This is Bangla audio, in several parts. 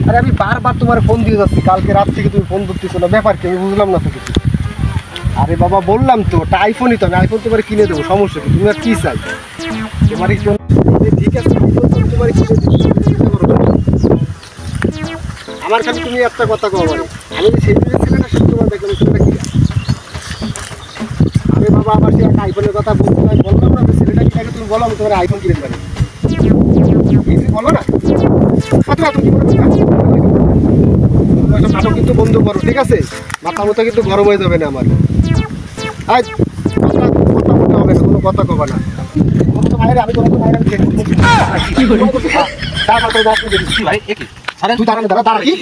আরে আমি বারবার তোমার ফোন দিয়ে যাচ্ছি, কালকে রাত থেকে তুমি ফোন ধরতেছো না, ব্যাপার কি আমি বুঝলাম না তো কিছু। আরে বাবা বললাম তো ওটা আইফোনই তো, আমি আইফোন তোমার কিনে দেবো, সমস্যা কি, তুমি আর কি চাই তোমার? ঠিক আছে তোমার আমার খালি তুমি একটা কথা কো, আমি সেই ছেলেটা শুধু তোমার দেখলাম ছেলেটা কি। আরে বাবা আমার সে একটা আইফোনের কথা বলতে আমি বললাম না, ছেলেটা কি আগে তুমি বলো, আমি তোমার আইফোন কিনে দেবো বলো না কথা তুমি কি বলছো? নাটক কিন্তু বন্ধ করো ঠিক আছে, মাথা মতো কিন্তু গরম হয়ে যাবে না আমার। আজ কথা বলতে হবে না, কোনো কথা কবা না। আমি তোমাকে বাইরে তুই দাঁড়ানো দাঁড়া দাঁড়া কি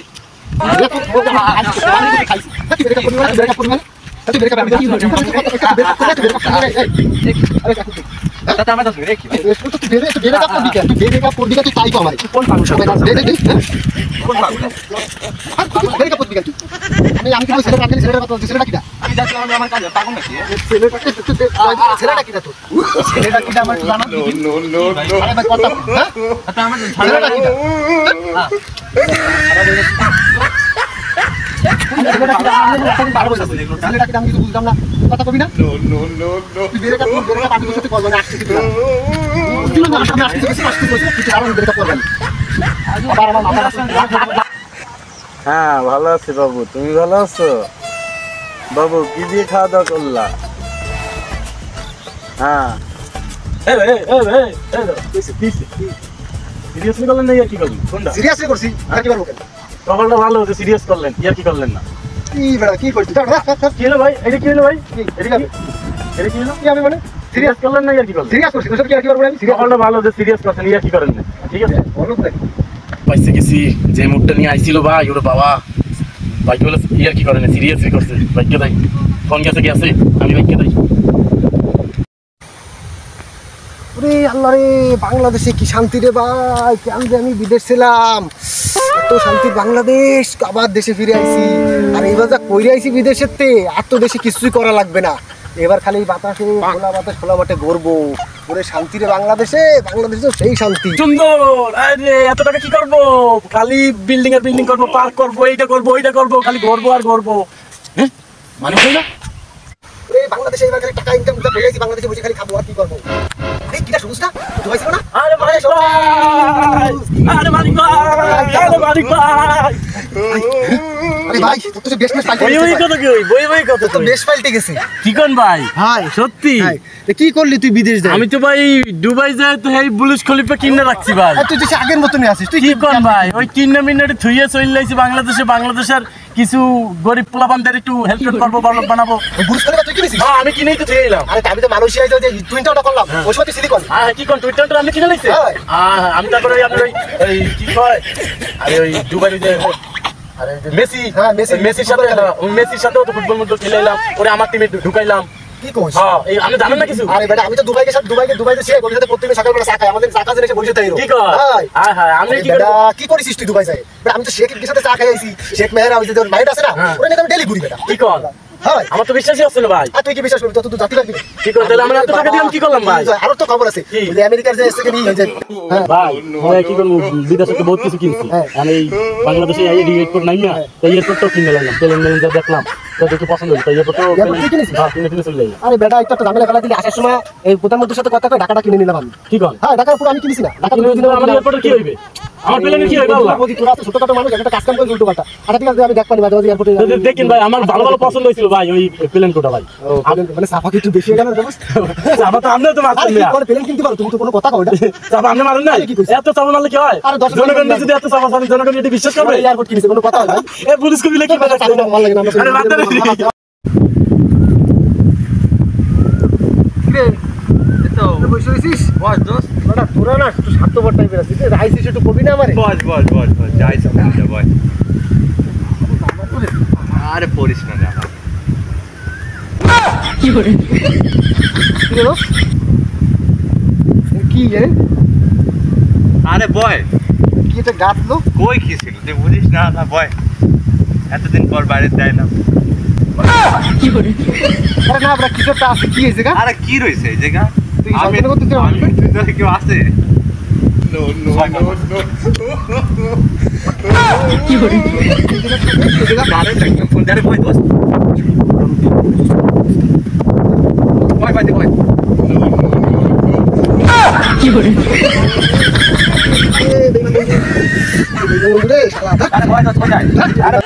বুঝলাম না কথা কবি না হ্যাঁ ভালো আছি বাবু, তুমি ভালো আছো? বাবু কি দিয়ে খাওয়া দাওয়া করলা? হ্যাঁ সিরিয়াসলি করলেন না ইয়ার কি করলেন? কোনটা সিরিয়াসলি করছি আর কি করব? কপালটা ভালো হচ্ছে, সিরিয়াস করলেন, ইয়ার কি করলেন না? কি বেড়া কি করছিস? কি হলো ভাই? এটা কি হলো ভাই? এটা কি হলো? কি আমি মানে সিরিয়াস করলেন না ইয়ার কি করলেন? সিরিয়াস করছি, কি আর কি করব? আমি সিরিয়াস কপালটা ভালো হচ্ছে, সিরিয়াস করছেন, ইয়ার কি করেন না? ঠিক আছে বলো তো পাইছে গেছি, যে মুডটা নিয়ে আইছিল ভাই ওরে বাবা, বাইক বলে ইয়ার কি করেন, সিরিয়াসলি করছে। বাইকে দেয় ফোন গেছে আমি বাইকে দেয়। ওরে আল্লাহ রে, বাংলাদেশে কি শান্তি রে ভাই, কেন যে আমি বিদেশ ছিলাম, এত শান্তির বাংলাদেশ, আবার দেশে ফিরে আইছি। আর এবার যা কইরে আইছি বিদেশের তে, আর তো দেশে কিছুই করা লাগবে না, এবার খালি বাতাসে খোলা বাতাস খোলা মাঠে ঘুরবো। ওরে শান্তি রে বাংলাদেশে, বাংলাদেশে তো সেই শান্তি। সুন্দর, আরে এত টাকা কি করবো? খালি বিল্ডিং আর বিল্ডিং করবো, পার্ক করবো, এইটা করবো ওইটা করবো, খালি ঘুরবো আর ঘুরবো। হ্যাঁ মানে কই না ওরে বাংলাদেশে এবার খালি টাকা ইনকাম করতে পেরেছি, বাংলাদেশে বসে খালি খাবো আর কি করবো। এই কিটা শুনছ না দুবাই ছিল না? আরে মালিক ভাই, আরে মালিক ভাই, আরে মালিক ভাই, আরে ভাই তুই তো বেশ পাল্টে ওই গেছিস। কত কি ওই বই কত তো বেশ পাল্টে গেছে। কি কোন ভাই? হাই সত্যি কি করলি তুই বিদেশ যাই? আমি তো ভাই দুবাই যাই তো এই বুলিশ খলিফা কিনে রাখছি ভাই। তুই তো আগের মতনই আছিস। তুই কি কোন ভাই? ওই কিন্না মিনিটে থুইয়ে চলে যাইছি বাংলাদেশে, বাংলাদেশের কিছু গরিব পোলাপানদের একটু হেল্প করবো, বড় বানাবো। বুঝ করে তুই কিনেছিস? হ্যাঁ আমি কিনেই তো থুয়ে এলাম। আরে আমি তো মালয়েশিয়ায় যাই টুইনটা ওটা করলাম, ওই সময় তুই সিলিকন। হ্যাঁ কি কোন টুইটারটা আপনি কিনে লাইছে? হ্যাঁ আমি তারপরে আপনার ওই কি কয় আরে ওই দুবাই যে আরে মেসি, হ্যাঁ মেসির সাথে তো ফুটবল মধ্যে খেলাইলাম, ওরে আমার টিমে ঢুকাইলাম। কি কইছ? হ্যাঁ এই আমি জানেন না কিছু? আরে বেটা আমি তো দুবাইতে ছিলাম, ওর সাথে প্রত্যেকদিন সকালবেলা চা খাই, আমাদের চা কাজে এসে বসে থাকি। কি কয়? হ্যাঁ হ্যাঁ আমি কি বেটা কি করিস তুই দুবাই যাই? বেটা আমি তো শেখের সাথে চা খাই আইছি, শেখ মেহেরা ওই যে ওর মাইন্ড আছে না, ওরে নিয়ে আমি ডেলি ঘুরি বেটা। কি কয়? হ্যাঁ আমার তো বিশ্বাসই হচ্ছে না ভাই। আর তুই কি বিশ্বাস করবি? তুই জাতি লাগবি কি কয়? তাহলে আমরা এত টাকা দিলাম কি করলাম ভাই? আরো তো খবর আছে যে আমেরিকার যে এসে নিয়ে যায়। ভাই আমি কি করব, বিদেশে তো বহুত কিছু কিনছি, আমি বাংলাদেশে এই এয়ারপোর্ট নাই না, এই এয়ারপোর্টটাও কিনে নিলাম, প্লেন যা দেখলাম তাই একটু পছন্দ হলো, তাই এয়ারপোর্টটাও কিনে চলে গেলাম। আরে বেটা একটা ঝামেলা ফেলা দিলি, আসার সময় এই প্রধানমন্ত্রীর সাথে কথা কই ঢাকাটা কিনে নিলাম আমি। কি কর? হ্যাঁ ঢাকা পুরো আমি কিনেছি না, ঢাকা আমার এয়ারপোর্টে কি হইবে? আমার প্লেনে কি হইবে আল্লাহ? তোরা তো ছোটখাটো মানুষ, একটা কাজ কাম করে উল্টো পাল্টা। আচ্ছা ঠিক আছে আমি দেখবানি মাঝে মাঝে এয়ারপোর্টে দেখেন ভাই, আমার ভালো ভালো পছন্দ হয়েছিল ভাই ওই প্লেন কোটা ভাই। মানে সাফা একটু বেশি হয়ে গেল না? চাপা তো আপনিও তো মারছেন না। প্লেন কিনতে পারো তুমি, তো কোনো কথা কও না। চাপা আপনি মারেন নাই? এত চাপা মারলে কি হয়? জনগণ যদি এত চাপা মারেন, জনগণ এটি বিশ্বাস করবে? এয়ারপোর্ট কিনেছে কোনো কথা হয় না। এ পুলিশ কবিলে কি বাজাচ্ছে? ভালো লাগে না আমরা। আরে বাদ দেন। তো বসে রইছিস? বস দোস্ত বড় তোরা না একটু স্বার্থপর টাইপের আছিস, রাইছিস একটু কবি না আমারে? বস যাই সমস্যা বস। আরে পড়িস না যা। কি করে কি জানে? আরে বয় কি এটা গাছলো কই কি ছিল তুই বুঝিস না? না বয় এতদিন পর বাইরে যাইলাম। কি করে? আরে না আমরা কিছু একটা আছে, কি হইছে গা? আরে কি রইছে এই জায়গা? তুই কি সন্দেহ করতেছিস? আমি তুই কেউ আছে? ফোন দাঁড়ে ভয় দোস্ত ভয় ভয় ভয় রে শালা আরে ভয় দোস্ত ভয়